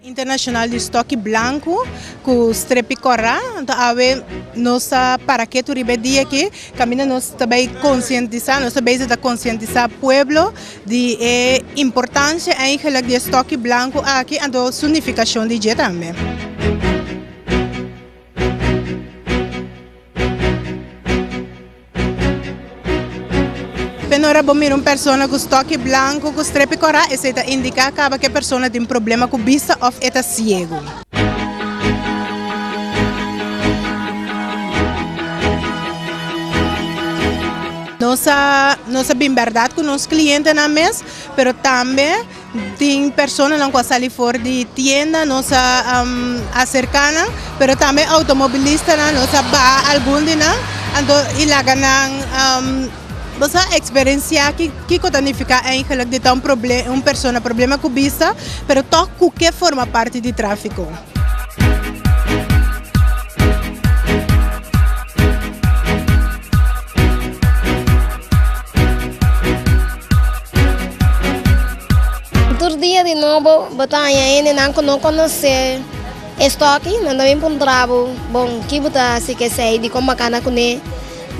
Internacional de estoque branco com strepicorá, então nossa para que tu dia aqui caminha nós também conscientizar, nós também está conscientizar o povo de importância eigenlijk de estoque branco aqui e da significação de dia também. Penora bomir uma pessoa com estoque branco, com strepicorá, isso indica que a pessoa tem problema com vista ou é cego. Nossa bem verdade com os clientes na mesa, mas também tem pessoas que não saem fora de tienda, nossa acercana, mas também automobilistas, nossa ba algum dia, então ilagan você experienciar que significa eigenlijk de um problema, uma pessoa problema com vista, mas toch que forma parte do tráfico. Outro dia de novo, batalha ainda não conhecer estoque, não também encontrava bom que botar se quer sair de como bacana com ele.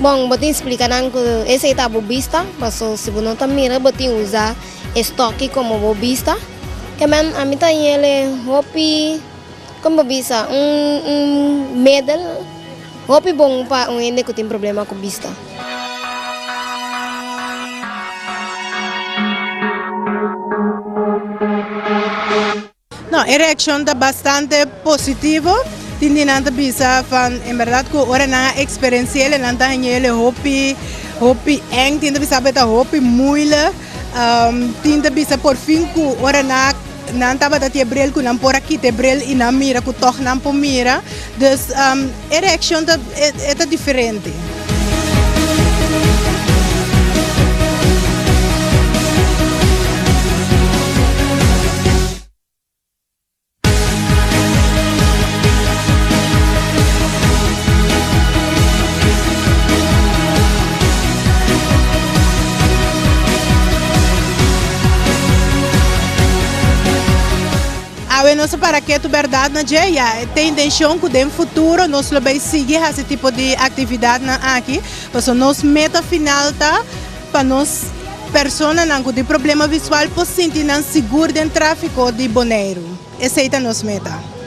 Bom, vou te explicar que esse é o bobista, mas se você não mira, vou te usar estoque como bobista. Que a mim tem ele hopi como bobista, medal, hopi bom para ende que tem problema com vista. Não, a reação está bastante positiva. Tindinanta bisa van in verdade que ora na experiência ele nanta ele hopi eng tinda bisa beta hopi muila tinda bisa por fim que ora na nanta bata te brel ku nam por aqui te brel e na mira ku toch nam po mira dus a reação é diferente. Nós para que tu verdade na dia tem intenção que no futuro nós vamos seguir esse tipo de atividade aqui, porque nossa meta final tá para nós pessoas que têm problema visual possam sentir seguro no tráfico de Bonaire. Essa é a nossa meta.